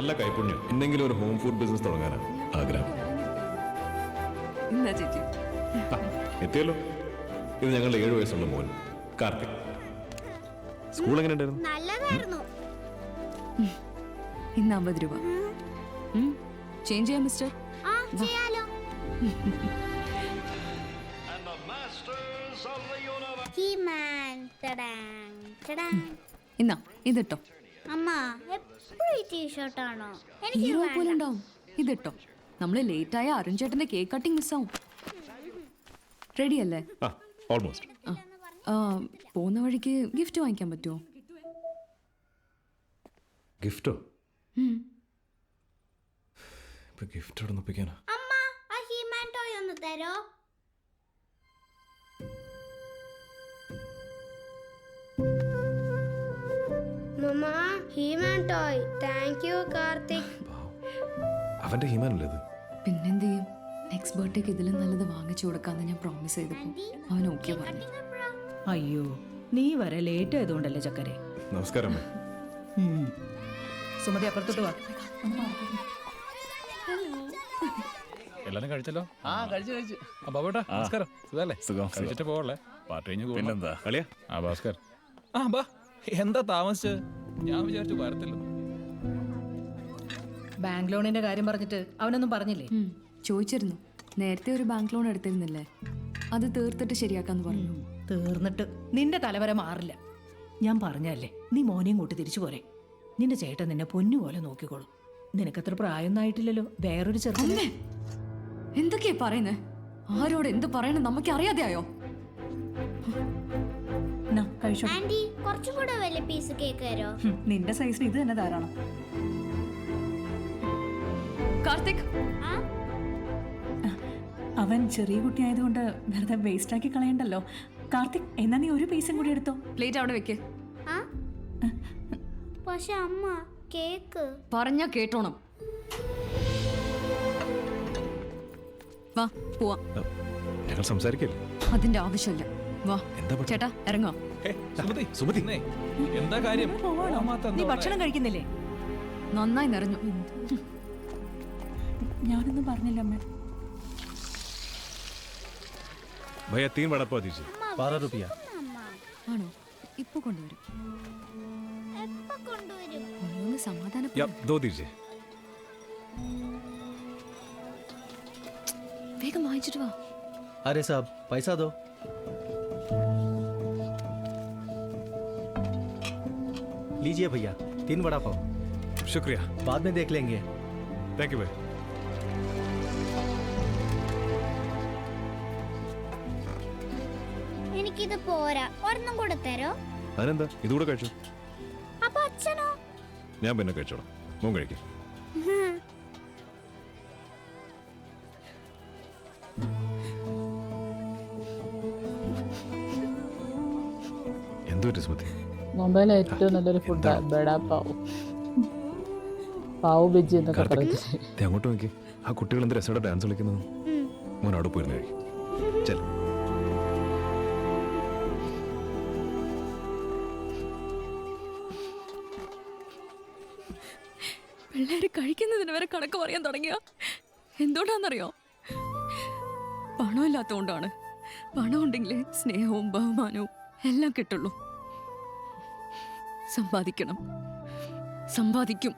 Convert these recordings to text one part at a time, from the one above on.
നല്ല കൈപുണ്യം. എന്തെങ്കിലും ഒരു ഹോം ഫുഡ് ബിസിനസ് തുടങ്ങാനാണ് ആഗ്രഹം. ചേച്ചി എത്തിയല്ലോ. ഇത് ഞങ്ങളുടെ 7 വയസ്സുള്ള മോൻ കാർത്തിക്. സ്കൂൾ എങ്ങനെ ഉണ്ടായിരുന്നു? നല്ലതായിരുന്നു. ഇന്ന് 50 രൂപ ചേഞ്ച് ചെയ്യാം മിസ്റ്റർ. ആ ചെയ്യാലോ. ഹീമാൻ ടടാങ് ടടാങ്. ഇന്നാ ഇതിട്ടോ. അമ്മ എപ്പോഴും ഈ ടീഷർട്ടാണോ? എനിക്ക് ഹീറോ പോലെ വേണ്ട. ഉണ്ടാവും. ഇതിട്ടോ. നമ്മള് ലേറ്റായ അരുൺ ചേട്ടന്റെ കേക്ക് കട്ടിങ് മിസ്സാവും. റെഡി അല്ലേ? ഓൾമോസ്റ്റ്. പോകുന്ന വഴിക്ക് ഗിഫ്റ്റ് വാങ്ങിക്കാൻ പറ്റുമോ? ഗിഫ്റ്റോ? ഇപ്പൊ ഗിഫ്റ്റ് എവിടെ ഒപ്പിക്കാനാ? അമ്മ ആ ഹീമാൻ ടോയ് ഒന്ന് തരോ? Mamma He Man toy. Thank you Karthik. അവന്റെ ഹീമാനല്ലേ ഇത്? പിന്നെന്ത് ചെയ്യും? നെക്സ്റ്റ് ബർത്ത്ഡേക്ക് ഇതിലും നല്ലത് വാങ്ങിച്ചു കൊടുക്കാന്ന് ഞാൻ പ്രോമിസ് ചെയ്തപ്പോ അവൻ ഓക്കെ പറഞ്ഞു. അയ്യോ നീ വരെ ലേറ്റ് ആയതുകൊണ്ടല്ലേ ചക്കരെ. നമസ്കാരം. സുമതി അപ്പുറത്തോട്ട് വാ. എല്ലാരും കഴിച്ചല്ലോ? കഴിച്ചു. ബാബുട്ടാ നമസ്കാരം. സുഖല്ലേ? സുഖം. കഴിച്ചിട്ട് പോവല്ലേ? പാർട്ടി കഴിഞ്ഞ് പിന്നെന്താ കളിയാ? ഭാസ്കർ. ബാ എന്താ താമസിച്ചത്? ഞാൻ വിചാരിച്ചു വരത്തില്ല. ബാങ്ക് ലോണിന്റെ കാര്യം പറഞ്ഞിട്ട് അവനൊന്നും പറഞ്ഞില്ലേ? ചോദിച്ചിരുന്നു. നേരത്തെ ഒരു ബാങ്ക് ലോൺ എടുത്തിരുന്നില്ലേ, അത് തീർത്തിട്ട് ശരിയാക്കാന്ന് പറഞ്ഞു. തീർന്നിട്ട് നിന്റെ തലവര മാറില്ല. ഞാൻ പറഞ്ഞല്ലേ നീ മോനെയും കൂട്ടി തിരിച്ചു പോരെ. നിന്റെ ചേട്ടൻ നിന്നെ പൊന്നുപോലെ നോക്കിക്കോളും. നിനക്കത്ര പ്രായമൊന്നും ആയിട്ടില്ലല്ലോ. വേറൊരു ചെറുക്കനെ. എന്തൊക്കെയാ പറയുന്നേ? ആരോട് എന്ത് പറയണം നമുക്ക് അറിയാതെയായോ? കഴിച്ചോ. ആന്റി കുറച്ചും കൂടെ വലിയ പീസ് കേക്ക് തരോ? നിന്റെ സൈസിന് ഇത് തന്നെ ധാരാളം. കാർത്തിക്, ആ അവൻ ചെറിയ കുട്ടിയായതുകൊണ്ട് വെറുതെ വേസ്റ്റ് ആക്കി കളയണ്ടല്ലോ. കാർത്തിക്, എന്നാ നീ ഒരു പീസും കൂടി എടുത്തോ. പ്ലേറ്റ് അവിടെ വെക്ക്. ആ പക്ഷെ അമ്മ കേക്ക്. പറഞ്ഞ കേട്ടോണം. വാ പോവാ. ഞങ്ങൾ സംസാരിക്കില്ല. അതിന്റെ ആവശ്യമില്ല. വാ എന്താ ചേട്ടാ ഇറങ്ങോ. സുമതി എന്താ കാര്യം? നീ ഭക്ഷണം കഴിക്കുന്നില്ലേ? നന്നായി നിറഞ്ഞു. ഞാനൊന്നും പറഞ്ഞില്ല അമ്മ. भैया 3 वड़ा पाव दीजिए। 12 रुपया। ആണോ? ഇപ്പൊ കൊണ്ടുവരും. എപ്പോ കൊണ്ടുവരും? ഒന്ന് സമാധാനം. या 2 दीजिए। വേഗം വാങ്ങിച്ചിട്ട് വാ. अरे साहब पैसा दो। लीजिए भैया 3 वड़ा पाव। शुक्रिया। बाद में देख लेंगे। थैंक यू भाई। എനിക്കിത് പോരാ. ഒരെണ്ണം കൂടെ തരോ? അതിനെന്താ, ഇതുകൂടെ കഴിച്ചു. അപ്പൊ അച്ഛനോ? ഞാൻ പിന്നെ കഴിച്ചോളാം. മോൻ കഴിക്കും. എന്തോ സുമതി, മുംബൈയിലെ ഏറ്റവും നല്ലൊരു ഫുഡാണ് ബഡാ പാവ്. പാവ് ബജ്ജി എന്നൊക്കെ പറയുന്നത്. അങ്ങോട്ട് നോക്കി. ആ കുട്ടികൾ എന്ത് രസമായിട്ട് ഡാൻസ് കളിക്കുന്നത്. മോൻ അവിടെ പോയിരുന്നു കഴിക്കും. ചെൽ. പിള്ളേര് കഴിക്കുന്നതിന് വരെ കണക്ക് പറയാൻ തുടങ്ങിയ എന്തുകൊണ്ടാണെന്നറിയോ? പണമില്ലാത്തതുകൊണ്ടാണ്. പണം ഉണ്ടെങ്കിലേ സ്നേഹവും ബഹുമാനവും എല്ലാം കിട്ടുള്ളൂ. സമ്പാദിക്കണം, സമ്പാദിക്കും.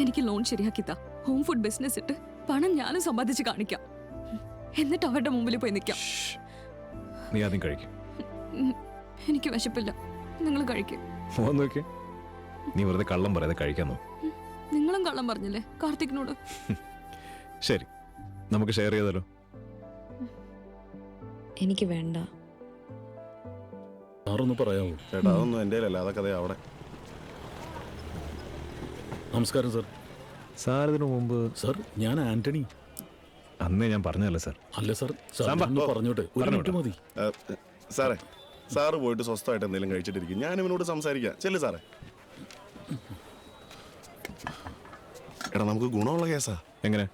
എനിക്ക് ലോൺ ശരിയാക്കിത്താ. ഹോം ഫുഡ് ബിസിനസ് ഇട്ട് പണം ഞാനും സമ്പാദിച്ച് കാണിക്കാം. എന്നിട്ട് അവരുടെ മുമ്പിൽ പോയി നിൽക്കാം. നീ ആദ്യം കഴിക്കും. എനിക്ക് വിശപ്പില്ല, നിങ്ങൾ കഴിക്കും. മോൻ നോക്കി. നീ വെറുതെ കള്ളം പറയാതെ കഴിക്കാന്നോ? നിങ്ങളും കള്ളം പറഞ്ഞില്ലേ കാർത്തിക്കിനോട്? ശരി, നമുക്ക് ഷെയർ ചെയ്താലോ? എനിക്ക് വേണ്ട. സാറൊന്ന് പറയാമോ? ചേട്ടാ അതൊന്നും എൻ്റെ അല്ലാതെ കഥ അവിടെ. നമസ്കാരം സാർ. സാർ ഇതിനു മുമ്പ്. സാർ ഞാൻ ആന്റണി. അന്നേ ഞാൻ പറഞ്ഞതല്ലേ സാർ? അല്ല സാർ, പറഞ്ഞോട്ടെ. മതി സാറേ, സാറ് പോയിട്ട് സ്വസ്ഥമായിട്ട് എന്തെങ്കിലും കഴിച്ചിട്ടിരിക്കും. ഞാൻ ഇവനോട് സംസാരിക്കാം. ചെല്ലു സാറേ. എടാ നമുക്ക് ഗുണമുള്ള കേസാ. എങ്ങനെ?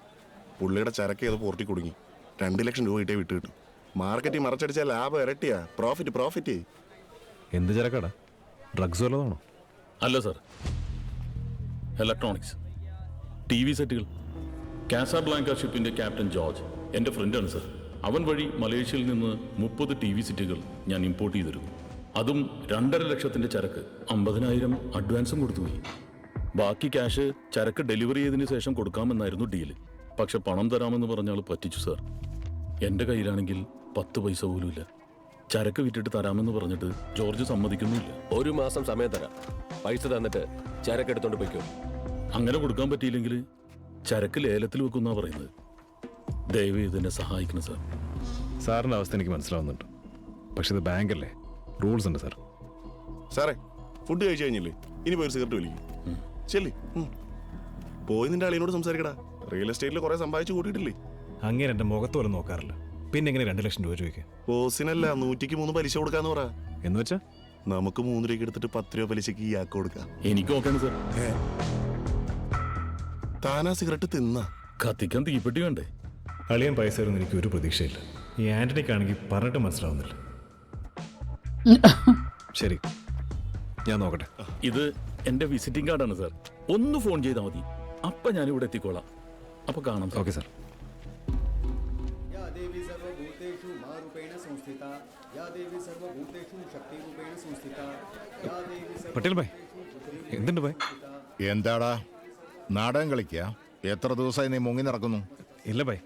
പുള്ളിയുടെ ചരക്ക് ചെയ്ത് പോർട്ടി കുടുങ്ങി 2 ലക്ഷം രൂപ കിട്ടേ വിട്ട് കിട്ടും. മാർക്കറ്റിൽ മറച്ചടിച്ച ലാഭം ഇരട്ടിയാ. പ്രോഫിറ്റ്. എന്ത് ചരക്കാടാ? ഡ്രഗ്സ് വല്ലതാണോ? അല്ല സാർ, ഇലക്ട്രോണിക്സ്, ടി വി സെറ്റുകൾ. കാസാബ്ലാങ്ക ഷിപ്പിന്റെ ക്യാപ്റ്റൻ ജോർജ് എൻ്റെ ഫ്രണ്ടാണ് സർ. അവൻ വഴി മലേഷ്യയിൽ നിന്ന് 30 ടി വി സെറ്റുകൾ ഞാൻ ഇമ്പോർട്ട് ചെയ്തിരുന്നു. അതും 2.5 ലക്ഷത്തിന്റെ ചരക്ക്. 50,000 അഡ്വാൻസും കൊടുത്തുപോയി. ബാക്കി ക്യാഷ് ചരക്ക് ഡെലിവറി ചെയ്തതിന് ശേഷം കൊടുക്കാമെന്നായിരുന്നു ഡീല്. പക്ഷെ പണം തരാമെന്ന് പറഞ്ഞാൽ പറ്റിച്ചു സാർ. എൻ്റെ കയ്യിലാണെങ്കിൽ 10 പൈസ പോലും ഇല്ല. ചരക്ക് വിറ്റിട്ട് തരാമെന്ന് പറഞ്ഞിട്ട് ജോർജ് സമ്മതിക്കുന്നില്ല. 1 മാസം സമയം തരാം, പൈസ തന്നിട്ട് ചരക്ക് എടുത്തോണ്ട് പോയിക്കോ. അങ്ങനെ കൊടുക്കാൻ പറ്റിയില്ലെങ്കിൽ ചരക്ക് ലേലത്തിൽ വെക്കുന്നാ പറയുന്നത്. ദയവ് ഇതിനെ സഹായിക്കണം സാർ. സാറിൻ്റെ അവസ്ഥ എനിക്ക് മനസ്സിലാവുന്നുണ്ട്. പക്ഷെ ഇത് ബാങ്കല്ലേ, റൂൾസ് ഉണ്ട് സാർ. സാറേ, ഫുഡ് കഴിച്ചു കഴിഞ്ഞില്ലേ? ഇനി പോയി ഒരു സിഗരറ്റ് വലിക്കും. ചെല്ലി പോയി നിന്റെ അളിയനോട് സംസാരിക്കടാ. റിയൽ എസ്റ്റേറ്റിൽ കുറെ സമ്പാദിച്ചു കൂട്ടിയിട്ടില്ലേ? അങ്ങനെ എൻ്റെ മുഖത്ത് പോലും നോക്കാറില്ല. പിന്നെ എങ്ങനെ 2 ലക്ഷം രൂപ ചോദിക്കാം? ഓസിനല്ല, 100ക്ക് 3 പലിശ കൊടുക്കാന്ന് പറ. എന്ന് വെച്ചാ നമുക്ക് 3 രൂപയ്ക്ക് എടുത്തിട്ട് 10 രൂപ പലിശക്ക് ഈ ആക്ക് കൊടുക്കാം. എനിക്ക് നോക്കാണ് സാർ. താനാ സിഗരറ്റ് തിന്ന കത്തിക്കാൻ തീപ്പെട്ടി വേണ്ടേ? അളിയൻ പൈസ തരുമെന്ന് എനിക്ക് ഒരു പ്രതീക്ഷയില്ല. ഈ ആന്റണിക്കാണെങ്കിൽ പറഞ്ഞിട്ട് മനസ്സിലാവുന്നില്ല. ശരി, ഞാൻ നോക്കട്ടെ. ഇത് എൻ്റെ വിസിറ്റിംഗ് കാർഡാണ് സാർ. ഒന്ന് ഫോൺ ചെയ്താൽ മതി, അപ്പം ഞാനിവിടെ എത്തിക്കോളാം. അപ്പൊ കാണാം. Okay sir. പട്ടേൽ ഭായ്, എന്തുണ്ട് ഭായ്? എന്താടാ നാടകം കളിക്കുക? എത്ര ദിവസമായി നീ മുങ്ങി നടക്കുന്നു? ഇല്ല ഭായ്,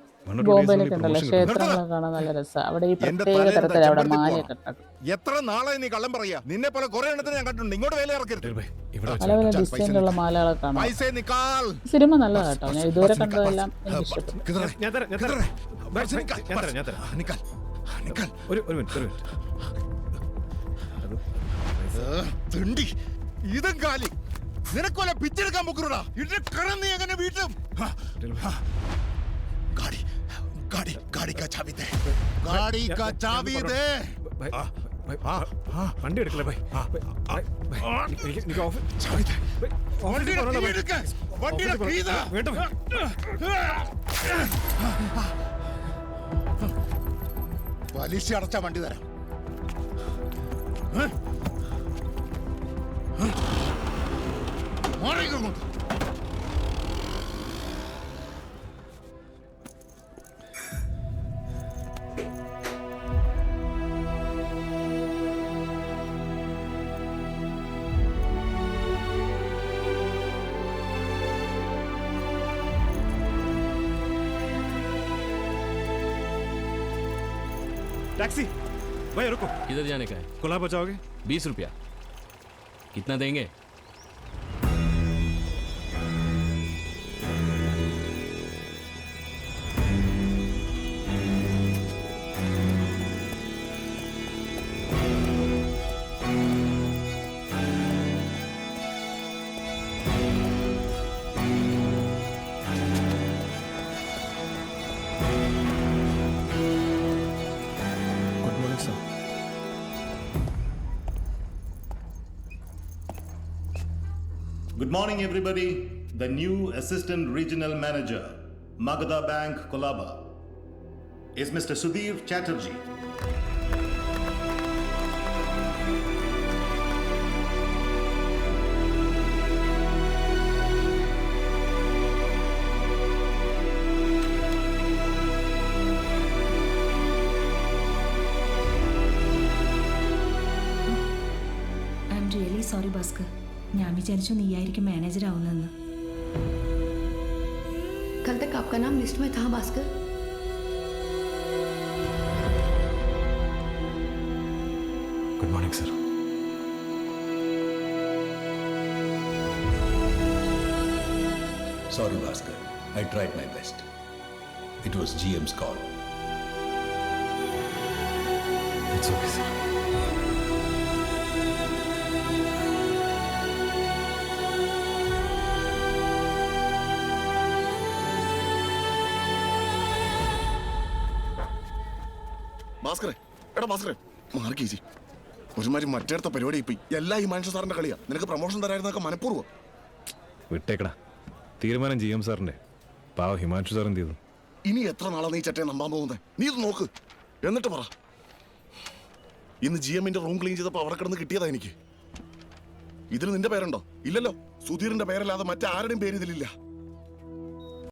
ബോംബെയിലൊക്കെ ഉണ്ടല്ലോ ക്ഷേത്രങ്ങളൊക്കെ കാണാൻ നല്ല രസമാണ്. അവിടെ ഈ പ്രത്യേക തരത്തിൽ അവിടെ മാലയൊക്കെ ഉണ്ടാക്കും. എത്ര നാളായി നീ കള്ളം പറയാ? നിന്നെ പോലെ കുറെ എണ്ണത്തിന് ഞാൻ കണ്ടിട്ടുണ്ട്. ഇങ്ങോട്ട് വേല ഇറക്കരുത്. പല പല ഡിസൈനിലുള്ള മാലകളൊക്കെ കാണാം. പൈസ നിക്കാൽ. സിനിമ നല്ലതാ കേട്ടോ. ഞാൻ ഇതുവരെ കണ്ടതെല്ലാം എനിക്ക് ഇഷ്ടപ്പെട്ടു. ഇതും കാലി നിനക്കൊല്ല പിച്ചെടുക്കാൻ പൊക്കുറടാ. ഇത് കടം നീ എങ്ങനെ വീട്ടും? गाड़ी का चाबी दे. गाड़ी का चाबी दे. വണ്ടി എടുക്കല്ലേ ഭായ്? चाबी दे. വണ്ടിയുടെ കീ ഇതാ. പലിശ അടച്ച വണ്ടി തരാം. മാറിക്കോട്ട്. टैक्सी भाई रुको. किधर जाने का है? कोला पहुंचाओगे? 20 रुपया. कितना देंगे? Good morning, everybody. The new Assistant Regional Manager, Magadha Bank, Colaba, is Mr. Sudhir Chatterjee. I am really sorry Bhaskar. ഞാൻ വിചാരിച്ചു നീയായിരിക്കും മാനേജർ ആവുന്നെന്ന്. कल तक आपका नाम लिस्ट में था Bhaskar. Good morning sir. Sorry, Bhaskar. I tried my best. It was GM's call. It's okay sir. ഭാസ്കരേ, എടാ ഭാസ്കരേ, mark ചേച്ചി ഒരുമാതിരി മറ്റേടത്ത പരിപാടി ഇപ്പൊ എല്ലാ ഹിമാൻഷു സാറിന്റെ കളിയാ. നിനക്ക് പ്രൊമോഷൻ തരായിരുന്നൊക്കെ മനഃപൂർവ്വം. വിട്ടേക്കടാ, തീരുമാനം GM സാറിന്റെ. പാവ ഹിമാൻഷു സാർ എന്ത് ചെയ്തു? ഇനി എത്ര നാളെ നീ ചട്ടയെ നമ്പാൻ പോകുന്നേ? നീ ഇത് നോക്ക്, എന്നിട്ട് പറ. ഇന്ന് GMന്റെ റൂം ക്ലീൻ ചെയ്തപ്പോൾ അവിടെ കിടന്ന് കിട്ടിയതാ എനിക്ക്. ഇതിൽ നിന്റെ പേരുണ്ടോ? ഇല്ലല്ലോ. സുധീറിന്റെ പേരല്ലാതെ മറ്റാരുടെയും പേര് ഇതിലില്ല.